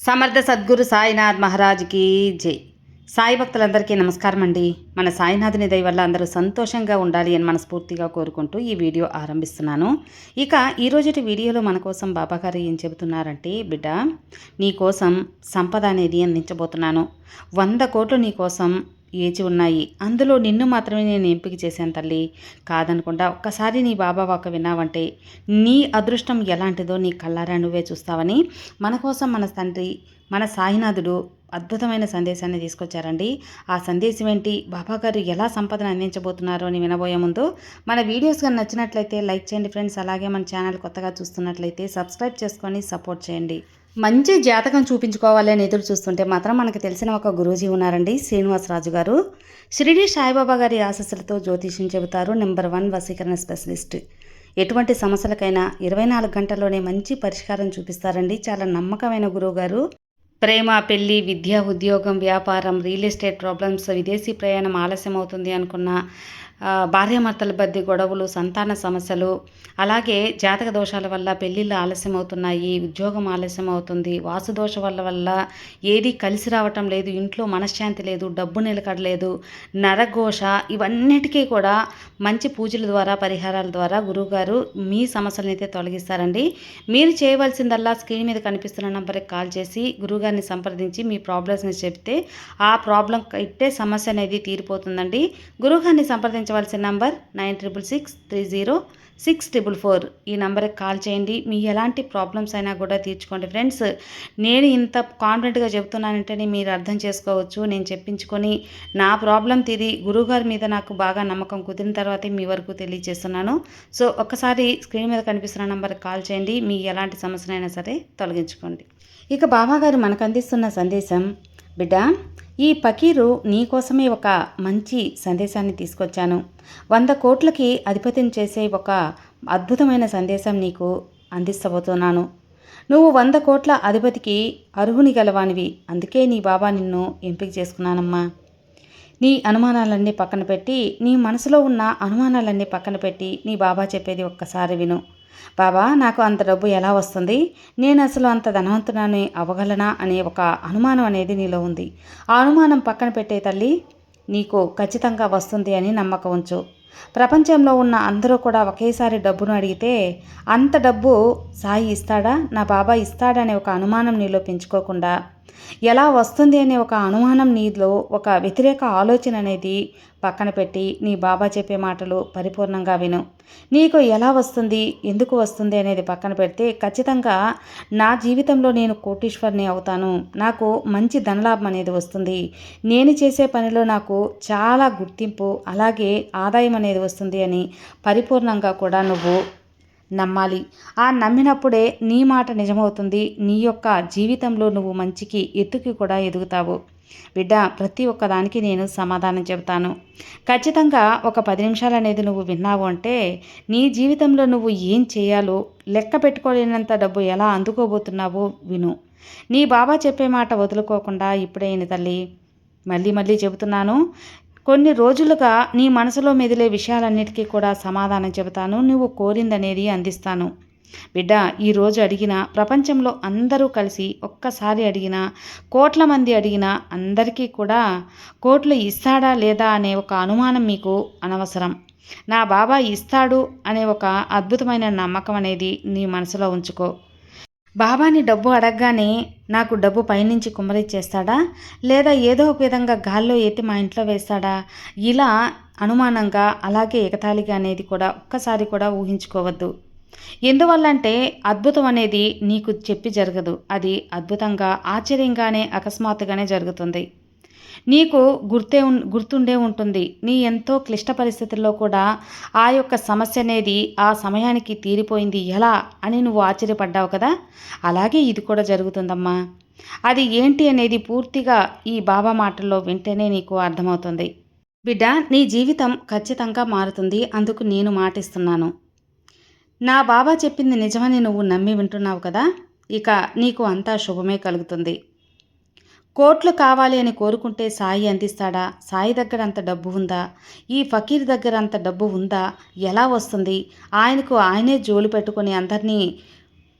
సమర్థ సద్గురు సాయినాథ్ మహారాజ్కి జై. సాయి భక్తులందరికీ నమస్కారం అండి. మన సాయినాథుని దయ వల్ల అందరూ సంతోషంగా ఉండాలి అని మనస్ఫూర్తిగా కోరుకుంటూ ఈ వీడియో ఆరంభిస్తున్నాను. ఇక ఈరోజుటి వీడియోలో మన కోసం బాబాగారు ఏం చెబుతున్నారంటే, బిడ్డ నీ కోసం సంపద అనేది అందించబోతున్నాను. 100 కోట్లు నీ కోసం ఏచి ఉన్నాయి. అందులో నిన్ను మాత్రమే నేను ఎంపిక చేశాను తల్లి. కాదనకుండా ఒక్కసారి నీ బాబా వాక్క విన్నావంటే నీ అదృష్టం ఎలాంటిదో నీ కళ్ళారా నువ్వే చూస్తావని మన కోసం మన తండ్రి మన సాయినాథుడు అద్భుతమైన సందేశాన్ని తీసుకొచ్చారండి. ఆ సందేశం ఏంటి, బాబాగారు ఎలా సంపదను అందించబోతున్నారో అని వినబోయే ముందు మన వీడియోస్ కానీ నచ్చినట్లయితే లైక్ చేయండి ఫ్రెండ్స్. అలాగే మన ఛానల్ కొత్తగా చూస్తున్నట్లయితే సబ్స్క్రైబ్ చేసుకొని సపోర్ట్ చేయండి. మంచి జాతకం చూపించుకోవాలి అని ఎదురు చూస్తుంటే మాత్రం మనకు తెలిసిన ఒక గురూజీ ఉన్నారండి, శ్రీనివాసరాజు గారు. షిరిడి సాయిబాబా గారి ఆశస్సులతో జ్యోతిష్యం చెబుతారు. నెంబర్ 1 వశీకరణ స్పెషలిస్ట్. ఎటువంటి సమస్యలకైనా 24 గంటల్లోనే మంచి పరిష్కారం చూపిస్తారండి. చాలా నమ్మకమైన గురువు గారు. ప్రేమ, పెళ్లి, విద్య, ఉద్యోగం, వ్యాపారం, రియల్ ఎస్టేట్ ప్రాబ్లమ్స్, విదేశీ ప్రయాణం ఆలస్యం అవుతుంది అనుకున్న భార్యాభర్తల మధ్య గొడవలు, సంతాన సమస్యలు, అలాగే జాతక దోషాల వల్ల పెళ్ళిళ్ళు ఆలస్యం అవుతున్నాయి, ఉద్యోగం ఆలస్యం అవుతుంది, వాసుదోష వల్ల ఏది కలిసి రావటం లేదు, ఇంట్లో మనశ్శాంతి లేదు, డబ్బు నిలకడలేదు, నరఘోష, ఇవన్నిటికీ కూడా మంచి పూజల ద్వారా పరిహారాల ద్వారా గురువుగారు మీ సమస్యలను అయితే తొలగిస్తారండి. మీరు చేయవలసిందల్లా స్క్రీన్ మీద కనిపిస్తున్న నంబర్కి కాల్ చేసి గురువుగారిని సంప్రదించి మీ ప్రాబ్లమ్స్ని చెప్తే ఆ ప్రాబ్లం ఇట్టే సమస్య అనేది తీరిపోతుందండి. గురువుగారిని సంప్రదించవలసిన నంబర్ 96630644. ఈ నంబర్కి కాల్ చేయండి. మీ ఎలాంటి ప్రాబ్లమ్స్ అయినా కూడా తీర్చుకోండి ఫ్రెండ్స్. నేను ఇంత కాన్ఫిడెంట్గా చెప్తున్నానంటేనే మీరు అర్థం చేసుకోవచ్చు. నేను చెప్పించుకొని నా ప్రాబ్లం తీరి గురువుగారి మీద నాకు బాగా నమ్మకం కుదిరిన తర్వాతే మీ వరకు తెలియజేస్తున్నాను. సో ఒక్కసారి స్క్రీన్ మీద కనిపిస్తున్న నంబర్కి కాల్ చేయండి. మీ ఎలాంటి సమస్యనైనా సరే తొలగించుకోండి. ఇక బాబాగారు మనకు అందిస్తున్న సందేశం, బిడ్డ ఈ ఫకీరు నీకోసమే ఒక మంచి సందేశాన్ని తీసుకొచ్చాను. 100 కోట్లకి అధిపతిని చేసే ఒక అద్భుతమైన సందేశం నీకు అందిస్తబోతున్నాను. నువ్వు 100 కోట్ల అధిపతికి అర్హుని గలవానివి. అందుకే నీ బాబా నిన్ను ఎంపిక చేసుకున్నానమ్మా. నీ అనుమానాలన్నీ పక్కన పెట్టి, నీ మనసులో ఉన్న అనుమానాలన్నీ పక్కన పెట్టి నీ బాబా చెప్పేది ఒక్కసారి విను. బాబా, నాకు అంత డబ్బు ఎలా వస్తుంది, నేను అసలు అంత ధనవంతురాని అవ్వగలనా అనే ఒక అనుమానం అనేది నీలో ఉంది. ఆ అనుమానం పక్కన పెట్టే తల్లి, నీకు ఖచ్చితంగా వస్తుంది అని నమ్మకం ఉంచు. ప్రపంచంలో ఉన్న అందరూ కూడా ఒకేసారి డబ్బును అడిగితే అంత డబ్బు సాయి ఇస్తాడా, నా బాబా ఇస్తాడనే ఒక అనుమానం నీలో పెంచుకోకుండా, ఎలా వస్తుంది అనే ఒక అనుమానం నీలో ఒక వ్యతిరేక ఆలోచన అనేది పక్కన పెట్టి నీ బాబా చెప్పే మాటలు పరిపూర్ణంగా విను. నీకు ఎలా వస్తుంది, ఎందుకు వస్తుంది అనేది పక్కన పెడితే ఖచ్చితంగా నా జీవితంలో నేను కోటీశ్వరిని అవుతాను, నాకు మంచి ధనలాభం అనేది వస్తుంది, నేను చేసే పనిలో నాకు చాలా గుర్తింపు అలాగే ఆదాయం అనేది వస్తుంది అని పరిపూర్ణంగా కూడా నువ్వు నమ్మాలి. ఆ నమ్మినప్పుడే నీ మాట నిజమవుతుంది. నీ యొక్క జీవితంలో నువ్వు మంచికి ఎత్తుకి కూడా ఎదుగుతావు. బిడ్డ, ప్రతి ఒక్కదానికి నేను సమాధానం చెబుతాను. ఖచ్చితంగా ఒక 10 నిమిషాలు అనేది నువ్వు విన్నావు అంటే నీ జీవితంలో నువ్వు ఏం చేయాలో, లెక్క పెట్టుకోలేనంత డబ్బు ఎలా అందుకోబోతున్నావో విను. నీ బాబా చెప్పే మాట వదులుకోకుండా ఇప్పుడే విను తల్లి. మళ్ళీ చెబుతున్నాను. కొన్ని రోజులుగా నీ మనసులో మెదిలే విషయాలన్నిటికీ కూడా సమాధానం చెబుతాను. నువ్వు కోరిందనేది అందిస్తాను. బిడ్డ, ఈరోజు అడిగిన ప్రపంచంలో అందరూ కలిసి ఒక్కసారి అడిగినా, కోట్ల మంది అడిగినా అందరికీ కూడా కోట్లు ఇస్తాడా లేదా అనే ఒక అనుమానం మీకు అనవసరం. నా బాబా ఇస్తాడు అనే ఒక అద్భుతమైన నమ్మకం అనేది నీ మనసులో ఉంచుకో. బాబాని డబ్బు అడగగానే నాకు డబ్బు పైనుంచి కుమ్మరిచ్చేస్తాడా, లేదా ఏదో ఒక విధంగా గాల్లో ఎత్తి మా ఇంట్లో వేస్తాడా, ఇలా అనుమానంగా అలాగే ఎగతాళిగా అనేది కూడా ఒక్కసారి కూడా ఊహించుకోవద్దు. ఎందువల్లంటే అద్భుతం అనేది నీకు చెప్పి జరగదు. అది అద్భుతంగా ఆశ్చర్యంగానే అకస్మాత్తుగానే జరుగుతుంది. నీకు గుర్తుండే ఉంటుంది. నీ ఎంతో క్లిష్ట పరిస్థితుల్లో కూడా ఆ యొక్క సమస్య అనేది ఆ సమయానికి తీరిపోయింది ఎలా అని నువ్వు ఆశ్చర్యపడ్డావు కదా, అలాగే ఇది కూడా జరుగుతుందమ్మా. అది ఏంటి అనేది పూర్తిగా ఈ బాబా మాటల్లో వింటేనే నీకు అర్థమవుతుంది. బిడ్డ, నీ జీవితం ఖచ్చితంగా మారుతుంది. అందుకు నేను మాటిస్తున్నాను. నా బాబా చెప్పింది నిజమని నువ్వు నమ్మి వింటున్నావు కదా, ఇక నీకు అంతా శుభమే కలుగుతుంది. కోట్లు కావాలి అని కోరుకుంటే సాయి అందిస్తాడా, సాయి దగ్గర అంత డబ్బు ఉందా, ఈ ఫకీర్ దగ్గర అంత డబ్బు ఉందా, ఎలా వస్తుంది, ఆయనకు ఆయనే జోలు పెట్టుకొని అందరినీ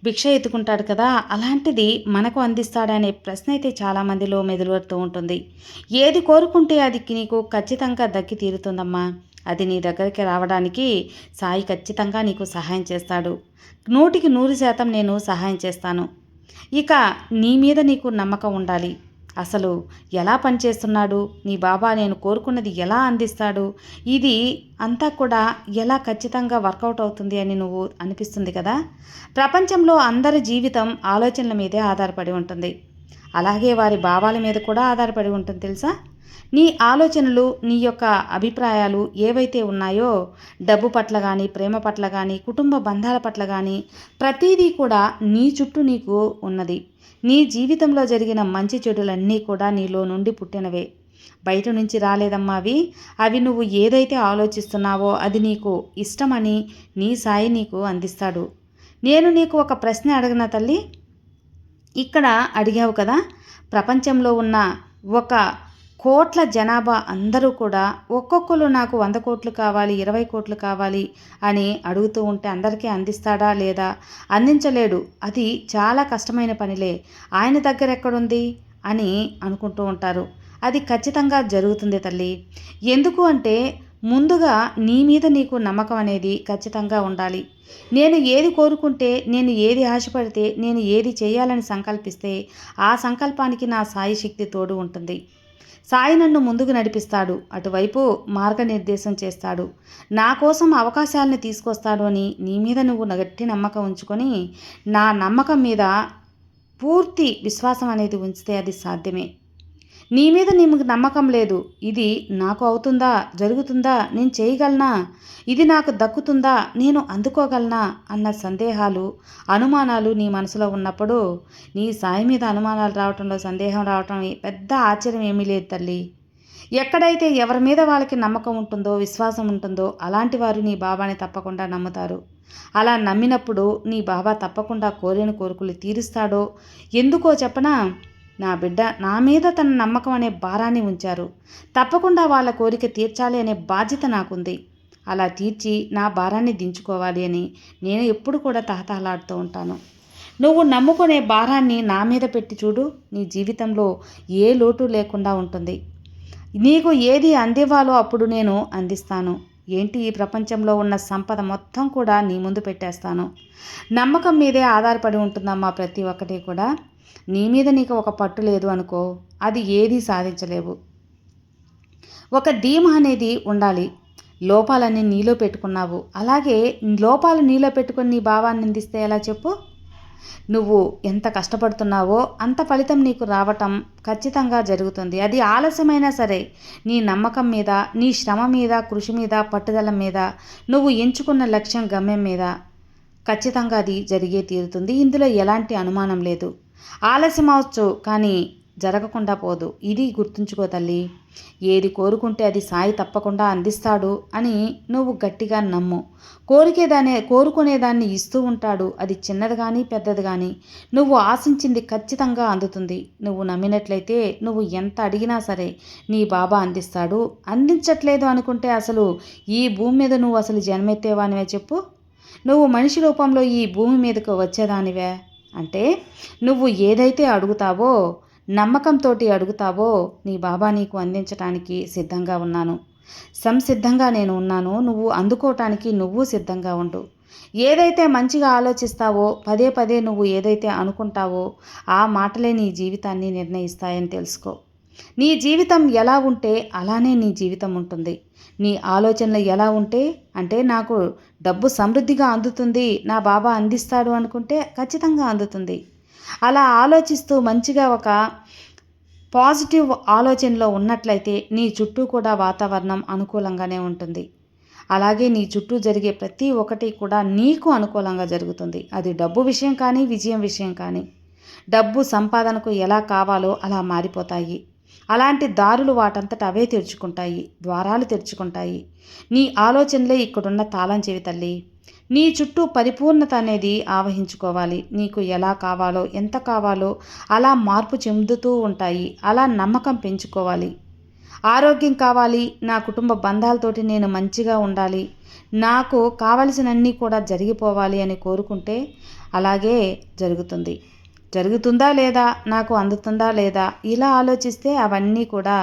భిక్ష ఎత్తుకుంటాడు కదా, అలాంటిది మనకు అందిస్తాడనే ప్రశ్న అయితే చాలామందిలో మెదులుతూ ఉంటుంది. ఏది కోరుకుంటే అది నీకు ఖచ్చితంగా దక్కి తీరుతుందమ్మా. అది నీ దగ్గరికి రావడానికి సాయి ఖచ్చితంగా నీకు సహాయం చేస్తాడు. 100% నేను సహాయం చేస్తాను. ఇక నీ మీద నీకు నమ్మకం ఉండాలి. అసలు ఎలా పనిచేస్తున్నాడు నీ బాబా, నేను కోరుకున్నది ఎలా అందిస్తాడు, ఇది అంతా కూడా ఎలా ఖచ్చితంగా వర్కౌట్ అవుతుంది అని నువ్వు అనిపిస్తుంది కదా. ప్రపంచంలో అందరి జీవితం ఆలోచనల మీదే ఆధారపడి ఉంటుంది. అలాగే వారి భావాల మీద కూడా ఆధారపడి ఉంటుంది తెలుసా. నీ ఆలోచనలు, నీ యొక్క అభిప్రాయాలు ఏవైతే ఉన్నాయో, డబ్బు పట్ల కానీ, ప్రేమ పట్ల కానీ, కుటుంబ బంధాల పట్ల కానీ, ప్రతీదీ కూడా నీ చుట్టూ నీకు ఉన్నది. నీ జీవితంలో జరిగిన మంచి చెడులన్నీ కూడా నీలో నుండి పుట్టినవే, బయట నుంచి రాలేదమ్మా అవి. అవి నువ్వు ఏదైతే ఆలోచిస్తున్నావో అది నీకు ఇష్టమని నీ సాయి నీకు అందిస్తాడు. నేను నీకు ఒక ప్రశ్న అడగనా తల్లి? ఇక్కడ అడిగావు కదా, ప్రపంచంలో ఉన్న ఒక కోట్ల జనాభా అందరూ కూడా ఒక్కొక్కరు నాకు 100 కోట్లు కావాలి, 20 కోట్లు కావాలి అని అడుగుతూ ఉంటే అందరికీ అందిస్తాడా లేదా? అందించలేడు. అది చాలా కష్టమైన పనిలే, ఆయన దగ్గర ఎక్కడుంది అని అనుకుంటూ ఉంటారు. అది ఖచ్చితంగా జరుగుతుంది తల్లి. ఎందుకు అంటే ముందుగా నీ మీద నీకు నమ్మకం అనేది ఖచ్చితంగా ఉండాలి. నేను ఏది కోరుకుంటే, నేను ఏది ఆశపడితే, నేను ఏది చేయాలని సంకల్పిస్తే ఆ సంకల్పానికి నా సాయి శక్తి తోడు ఉంటుంది. సాయి నన్ను ముందుకు నడిపిస్తాడు, అటువైపు మార్గనిర్దేశం చేస్తాడు, నా కోసం అవకాశాలను తీసుకొస్తాడు అని నీ మీద నువ్వు గట్టి నమ్మకం ఉంచుకొని, నా నమ్మకం మీద పూర్తి విశ్వాసం అనేది ఉంచితే అది సాధ్యమే. నీ మీద నీకు నమ్మకం లేదు, ఇది నాకు అవుతుందా, జరుగుతుందా, నేను చేయగలనా, ఇది నాకు దక్కుతుందా, నేను అందుకోగలనా అన్న సందేహాలు, అనుమానాలు నీ మనసులో ఉన్నప్పుడు నీ సాయి మీద అనుమానాలు రావటంలో, సందేహం రావటం పెద్ద ఆశ్చర్యం ఏమీ లేదు తల్లి. ఎక్కడైతే ఎవరి మీద వాళ్ళకి నమ్మకం ఉంటుందో, విశ్వాసం ఉంటుందో అలాంటి వారు నీ బాబాని తప్పకుండా నమ్ముతారు. అలా నమ్మినప్పుడు నీ బాబా తప్పకుండా కోరిన కోరికలు తీరుస్తాడో. ఎందుకో చెప్పనా, నా బిడ్డ నా మీద తన నమ్మకం అనే భారాన్ని ఉంచారు, తప్పకుండా వాళ్ళ కోరిక తీర్చాలి అనే బాధ్యత నాకుంది. అలా తీర్చి నా భారాన్ని దించుకోవాలి అని నేను ఎప్పుడు కూడా తహతహలాడుతూ ఉంటాను. నువ్వు నమ్ముకునే భారాన్ని నా మీద పెట్టి చూడు, నీ జీవితంలో ఏ లోటు లేకుండా ఉంటుంది. నీకు ఏది అందివ్వాలో అప్పుడు నేను అందిస్తాను. ఏంటి, ఈ ప్రపంచంలో ఉన్న సంపద మొత్తం కూడా నీ ముందు పెట్టేస్తాను. నమ్మకం మీదే ఆధారపడి ఉంటుందమ్మా ప్రతి ఒక్కటి కూడా. నీ మీద నీకు ఒక పట్టు లేదు అనుకో, అది ఏదీ సాధించలేవు. ఒక ధీమా అనేది ఉండాలి. లోపాలన్నీ నీలో పెట్టుకున్నావు, అలాగే లోపాలు నీలో పెట్టుకొని నీ భావాన్ని నిందిస్తే ఎలా చెప్పు? నువ్వు ఎంత కష్టపడుతున్నావో అంత ఫలితం నీకు రావటం ఖచ్చితంగా జరుగుతుంది. అది ఆలస్యమైనా సరే నీ నమ్మకం మీద, నీ శ్రమ మీద, కృషి మీద, పట్టుదల మీద, నువ్వు ఎంచుకున్న లక్ష్యం, గమ్యం మీద ఖచ్చితంగా అది జరిగే తీరుతుంది. ఇందులో ఎలాంటి అనుమానం లేదు. ఆలస్యం అవచ్చు కానీ జరగకుండా పోదు. ఇది గుర్తుంచుకో తల్లి. ఏది కోరుకుంటే అది సాయి తప్పకుండా అందిస్తాడు అని నువ్వు గట్టిగా నమ్ము. కోరుకునేదాన్ని ఇస్తూ ఉంటాడు. అది చిన్నది కానీ పెద్దది కానీ నువ్వు ఆశించింది ఖచ్చితంగా అందుతుంది. నువ్వు నమ్మినట్లయితే నువ్వు ఎంత అడిగినా సరే నీ బాబా అందిస్తాడు. అందించట్లేదు అనుకుంటే అసలు ఈ భూమి మీద నువ్వు అసలు జన్మెత్తేవానివే చెప్పు? నువ్వు మనిషి రూపంలో ఈ భూమి మీదకు వచ్చేదానివే అంటే నువ్వు ఏదైతే అడుగుతావో, నమ్మకంతో అడుగుతావో నీ బాబా నీకు అందించటానికి సిద్ధంగా ఉన్నాను. సంసిద్ధంగా నేను ఉన్నాను. నువ్వు అందుకోవటానికి నువ్వు సిద్ధంగా ఉండు. ఏదైతే మంచిగా ఆలోచిస్తావో, పదే పదే నువ్వు ఏదైతే అనుకుంటావో ఆ మాటలే నీ జీవితాన్ని నిర్ణయిస్తాయని తెలుసుకో. నీ జీవితం ఎలా ఉంటే అలానే నీ జీవితం ఉంటుంది. నీ ఆలోచనలు ఎలా ఉంటే అంటే నాకు డబ్బు సమృద్ధిగా అందుతుంది, నా బాబా అందిస్తాడు అనుకుంటే ఖచ్చితంగా అందుతుంది. అలా ఆలోచిస్తూ మంచిగా ఒక పాజిటివ్ ఆలోచనలో ఉన్నట్లయితే నీ చుట్టూ కూడా వాతావరణం అనుకూలంగానే ఉంటుంది. అలాగే నీ చుట్టూ జరిగే ప్రతి ఒక్కటి కూడా నీకు అనుకూలంగా జరుగుతుంది. అది డబ్బు విషయం కానీ, విజయం విషయం కానీ. డబ్బు సంపాదనకు ఎలా కావాలో అలా మారిపోతాయి. అలాంటి దారులు వాటంతట అవే తెరుచుకుంటాయి, ద్వారాలు తెరుచుకుంటాయి. నీ ఆలోచనలే ఇక్కడున్న తాళం చెవి తల్లి. నీ చుట్టూ పరిపూర్ణత అనేది ఆవహించుకోవాలి. నీకు ఎలా కావాలో, ఎంత కావాలో అలా మార్పు చెందుతూ ఉంటాయి. అలా నమ్మకం పెంచుకోవాలి. ఆరోగ్యం కావాలి, నా కుటుంబ బంధాలతోటి నేను మంచిగా ఉండాలి, నాకు కావలసినన్నీ కూడా జరిగిపోవాలి అని కోరుకుంటే అలాగే జరుగుతుంది. జరుగుతుందా లేదా, నాకు అందుతుందా లేదా, ఇలా ఆలోచిస్తే అవన్నీ కూడా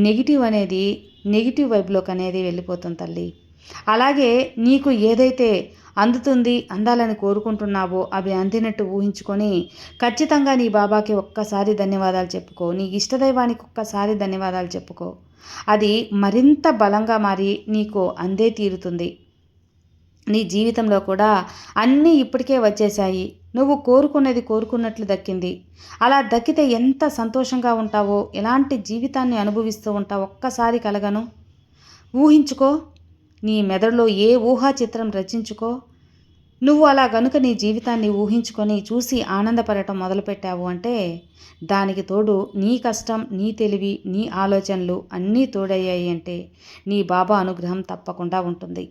నెగిటివ్ వైపులోకి అనేది వెళ్ళిపోతుంది తల్లి. అలాగే నీకు ఏదైతే అందుతుంది, అందాలని కోరుకుంటున్నావో అవి అందినట్టు ఊహించుకొని ఖచ్చితంగా నీ బాబాకి ఒక్కసారి ధన్యవాదాలు చెప్పుకో. నీ ఇష్టదైవానికి ఒక్కసారి ధన్యవాదాలు చెప్పుకో. అది మరింత బలంగా మారి నీకు అందే తీరుతుంది. నీ జీవితంలో కూడా అన్నీ ఇప్పటికే వచ్చేశాయి. నువ్వు కోరుకున్నది కోరుకున్నట్లు దక్కింది. అలా దక్కితే ఎంత సంతోషంగా ఉంటావో, ఎలాంటి జీవితాన్ని అనుభవిస్తూ ఉంటావో ఒక్కసారి కలగను ఊహించుకో. నీ మెదడులో ఏ ఊహా చిత్రం రచించుకో. నువ్వు అలా గనుక నీ జీవితాన్ని ఊహించుకొని చూసి ఆనందపడటం మొదలుపెట్టావు అంటే, దానికి తోడు నీ కష్టం, నీ తెలివి, నీ ఆలోచనలు అన్నీ తోడయ్యాయి అంటే నీ బాబా అనుగ్రహం తప్పకుండా ఉంటుంది.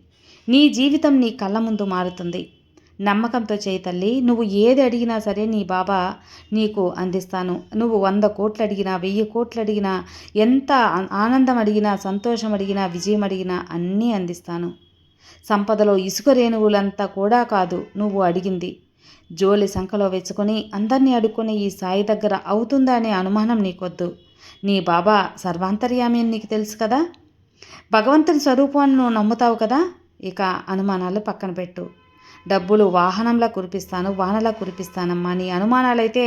నీ జీవితం నీ కళ్ళ ముందు మారుతుంది. నమ్మకంతో చేయి తల్లి. నువ్వు ఏది అడిగినా సరే నీ బాబా నీకు అందిస్తాను. నువ్వు 100 కోట్లు అడిగినా, 1000 కోట్లు అడిగినా, ఎంత ఆనందం అడిగినా, సంతోషం అడిగినా, విజయం అడిగినా అన్నీ అందిస్తాను. సంపదలో ఇసుక రేణువులంతా కూడా కాదు నువ్వు అడిగింది. జోలి సంఖలో వెచ్చుకొని అందరినీ అడుక్కొని ఈ సాయి దగ్గర అవుతుందా అనే అనుమానం నీకొద్దు. నీ బాబా సర్వాంతర్యామి అని నీకు తెలుసు కదా. భగవంతుని స్వరూపాన్ని నువ్వు నమ్ముతావు కదా. ఇక అనుమానాలు పక్కన పెట్టు. డబ్బులు వాహనంలా కురిపిస్తాను, వానలా కురిపిస్తానమ్మా. నీ అనుమానాలైతే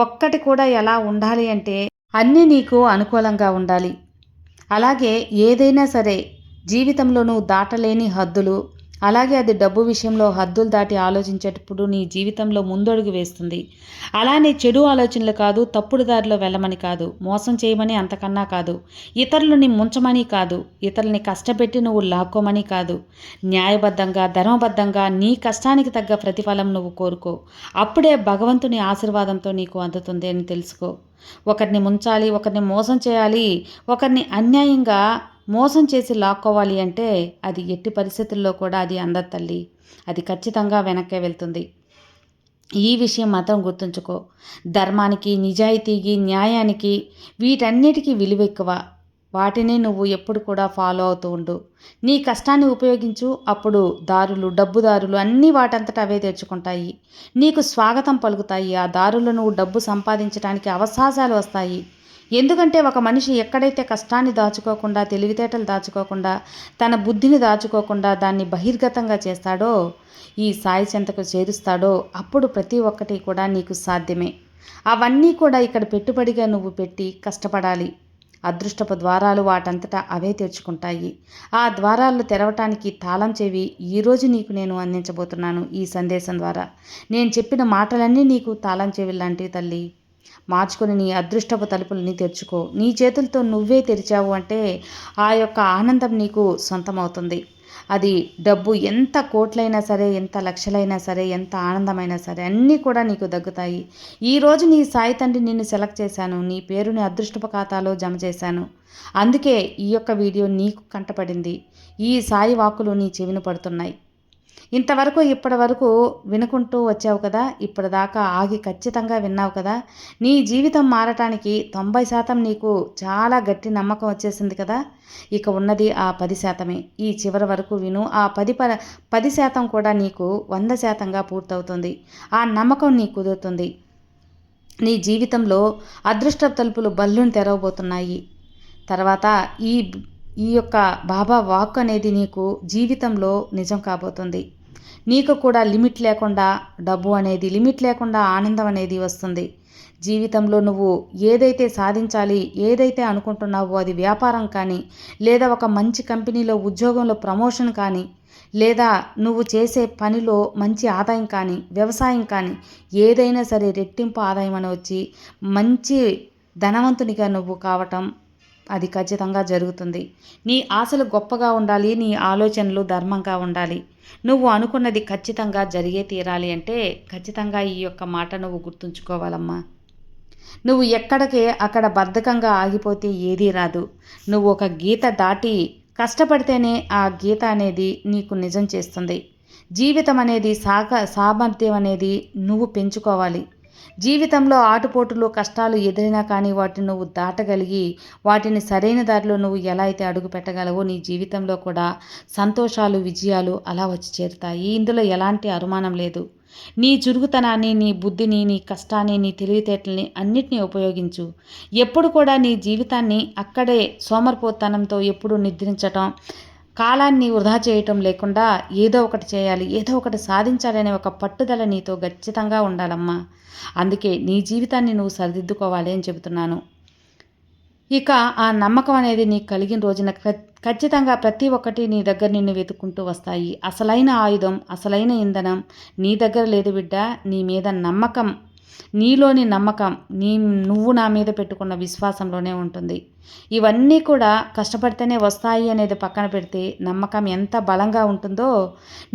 ఒక్కటి కూడా ఎలా ఉండాలి అంటే అన్నీ నీకు అనుకూలంగా ఉండాలి. అలాగే ఏదైనా సరే జీవితంలో నువ్వు దాటలేని హద్దులు, అలాగే అది డబ్బు విషయంలో హద్దులు దాటి ఆలోచించేటప్పుడు నీ జీవితంలో ముందడుగు వేస్తుంది. అలానే చెడు ఆలోచనలు కాదు, తప్పుడు దారిలో వెళ్ళమని కాదు, మోసం చేయమని అంతకన్నా కాదు, ఇతరులని ముంచమని కాదు, ఇతరులని కష్టపెట్టి నువ్వు లాక్కోమని కాదు. న్యాయబద్ధంగా, ధర్మబద్ధంగా నీ కష్టానికి తగ్గ ప్రతిఫలం నువ్వు కోరుకో. అప్పుడే భగవంతుని ఆశీర్వాదంతో నీకు అందుతుంది అని తెలుసుకో. ఒకరిని ముంచాలి, ఒకరిని మోసం చేయాలి, ఒకరిని అన్యాయంగా మోసం చేసి లాక్కోవాలి అంటే అది ఎట్టి పరిస్థితుల్లో కూడా అది అందదు తల్లి. అది ఖచ్చితంగా వెనక్కే వెళ్తుంది. ఈ విషయం మాత్రం గుర్తుంచుకో. ధర్మానికి, నిజాయితీకి, న్యాయానికి వీటన్నిటికీ విలువ ఎక్కువ. వాటిని నువ్వు ఎప్పుడు కూడా ఫాలో అవుతూ ఉండు. నీ కష్టాన్ని ఉపయోగించు. అప్పుడు దారులు, డబ్బుదారులు అన్నీ వాటంతట అవే తెచ్చుకుంటాయి. నీకు స్వాగతం పలుకుతాయి. ఆ దారుల్లో నువ్వు డబ్బు సంపాదించడానికి అవకాశాలు వస్తాయి. ఎందుకంటే ఒక మనిషి ఎక్కడైతే కష్టాన్ని దాచుకోకుండా, తెలివితేటలు దాచుకోకుండా, తన బుద్ధిని దాచుకోకుండా దాన్ని బహిర్గతంగా చేస్తాడో, ఈ సాయి చెంతకు చేరుస్తాడో అప్పుడు ప్రతి ఒక్కటి కూడా నీకు సాధ్యమే. అవన్నీ కూడా ఇక్కడ పెట్టుబడిగా నువ్వు పెట్టి కష్టపడాలి. అదృష్టపు ద్వారాలు వాటంతటా అవే తెరుచుకుంటాయి. ఆ ద్వారాలు తెరవటానికి తాళం చెవి ఈరోజు నీకు నేను అందించబోతున్నాను. ఈ సందేశం ద్వారా నేను చెప్పిన మాటలన్నీ నీకు తాళం చెవి లాంటివి తల్లి. మార్చుకొని నీ అదృష్టపు తలుపులని తెరుచుకో. నీ చేతులతో నువ్వే తెరిచావు అంటే ఆ యొక్క ఆనందం నీకు సొంతమవుతుంది. అది డబ్బు ఎంత కోట్లైనా సరే, ఎంత లక్షలైనా సరే, ఎంత ఆనందమైనా సరే అన్నీ కూడా నీకు దగ్గుతాయి. ఈరోజు నీ సాయి తండ్రి నిన్ను సెలెక్ట్ చేశాను. నీ పేరుని అదృష్టపు ఖాతాలో జమ చేశాను. అందుకే ఈ యొక్క వీడియో నీకు కంటపడింది. ఈ సాయి వాక్కులు నీ చెవిన పడుతున్నాయి. ఇప్పటి వరకు వినుకుంటూ వచ్చావు కదా. ఇప్పటిదాకా ఆగి ఖచ్చితంగా విన్నావు కదా. నీ జీవితం మారటానికి 90% నీకు చాలా గట్టి నమ్మకం వచ్చేసింది కదా. ఇక ఉన్నది ఆ 10%. ఈ చివరి వరకు విను. ఆ 10% కూడా నీకు 100%గా పూర్తవుతుంది. ఆ నమ్మకం నీకు కుదురుతుంది. నీ జీవితంలో అదృష్ట తలుపులు బల్లును తెరవబోతున్నాయి. తర్వాత ఈ యొక్క బాబా వాక్ అనేది నీకు జీవితంలో నిజం కాబోతుంది. నీకు కూడా లిమిట్ లేకుండా డబ్బు అనేది, లిమిట్ లేకుండా ఆనందం అనేది వస్తుంది. జీవితంలో నువ్వు ఏదైతే సాధించాలి, ఏదైతే అనుకుంటున్నావో అది వ్యాపారం కానీ, లేదా ఒక మంచి కంపెనీలో ఉద్యోగంలో ప్రమోషన్ కానీ, లేదా నువ్వు చేసే పనిలో మంచి ఆదాయం కానీ, వ్యవసాయం కానీ, ఏదైనా సరే రెట్టింపు ఆదాయం అని వచ్చి మంచి ధనవంతునిగా నువ్వు కావటం అది ఖచ్చితంగా జరుగుతుంది. నీ ఆశలు గొప్పగా ఉండాలి. నీ ఆలోచనలు ధర్మంగా ఉండాలి. నువ్వు అనుకున్నది ఖచ్చితంగా జరిగే తీరాలి అంటే ఖచ్చితంగా ఈ యొక్క మాట నువ్వు గుర్తుంచుకోవాలమ్మా. నువ్వు ఎక్కడికే అక్కడ బద్ధకంగా ఆగిపోతే ఏదీ రాదు. నువ్వు ఒక గీత దాటి కష్టపడితేనే ఆ గీత అనేది నీకు నిజం చేస్తుంది. జీవితం అనేది సామర్థ్యం అనేది నువ్వు పెంచుకోవాలి. జీవితంలో ఆటుపోటులు, కష్టాలు ఎదురైనా కానీ వాటిని నువ్వు దాటగలిగి వాటిని సరైన దారిలో నువ్వు ఎలా అయితే అడుగు పెట్టగలవో నీ జీవితంలో కూడా సంతోషాలు, విజయాలు అలా వచ్చి చేరుతాయి. ఇందులో ఎలాంటి అనుమానం లేదు. నీ చురుకుతనాన్ని, నీ బుద్ధిని, నీ కష్టాన్ని, నీ తెలివితేటల్ని అన్నిటినీ ఉపయోగించు. ఎప్పుడు కూడా నీ జీవితాన్ని అక్కడే సోమరిపోతనంతో ఎప్పుడు నిద్రించటం, కాలాన్ని వృధా చేయటం లేకుండా ఏదో ఒకటి చేయాలి, ఏదో ఒకటి సాధించాలనే ఒక పట్టుదల నీతో ఖచ్చితంగా ఉండాలమ్మా. అందుకే నీ జీవితాన్ని నువ్వు సరిదిద్దుకోవాలి అని చెబుతున్నాను. ఇక ఆ నమ్మకం అనేది నీకు కలిగిన రోజున ఖచ్చితంగా ప్రతి ఒక్కటి నీ దగ్గర నిన్ను వెతుక్కుంటూ వస్తాయి. అసలైన ఆయుధం, అసలైన ఇంధనం నీ దగ్గర లేదు బిడ్డ. నీ మీద నమ్మకం, నీలోని నమ్మకం, నువ్వు నా మీద పెట్టుకున్న విశ్వాసంలోనే ఉంటుంది. ఇవన్నీ కూడా కష్టపడితేనే వస్తాయి అనేది పక్కన పెడితే, నమ్మకం ఎంత బలంగా ఉంటుందో,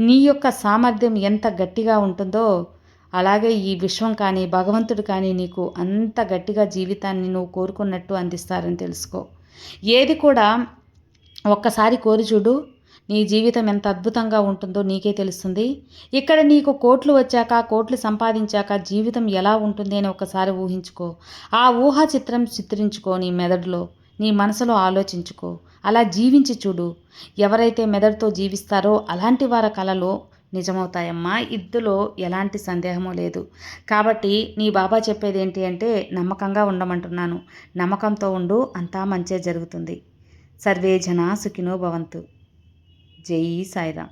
నీ యొక్క సామర్థ్యం ఎంత గట్టిగా ఉంటుందో, అలాగే ఈ విశ్వం కానీ, భగవంతుడు కానీ నీకు అంత గట్టిగా జీవితాన్ని నువ్వు కోరుకున్నట్టు అందిస్తారని తెలుసుకో. ఏది కూడా ఒక్కసారి కోరి చూడు, నీ జీవితం ఎంత అద్భుతంగా ఉంటుందో నీకే తెలుస్తుంది. ఇక్కడ నీకు కోట్లు వచ్చాక, కోట్లు సంపాదించాక జీవితం ఎలా ఉంటుంది అని ఒకసారి ఊహించుకో. ఆ ఊహా చిత్రం చిత్రించుకో నీ మెదడులో, నీ మనసులో ఆలోచించుకో. అలా జీవించి చూడు. ఎవరైతే మెదడుతో జీవిస్తారో అలాంటి వారి కలలు నిజమవుతాయమ్మా. ఇందులో ఎలాంటి సందేహమూ లేదు. కాబట్టి నీ బాబా చెప్పేది ఏంటి అంటే, నమ్మకంగా ఉండమంటున్నాను. నమ్మకంతో ఉండు, అంతా మంచే జరుగుతుంది. సర్వే జనా సుఖినో భవంతు. జై సాయిరాం.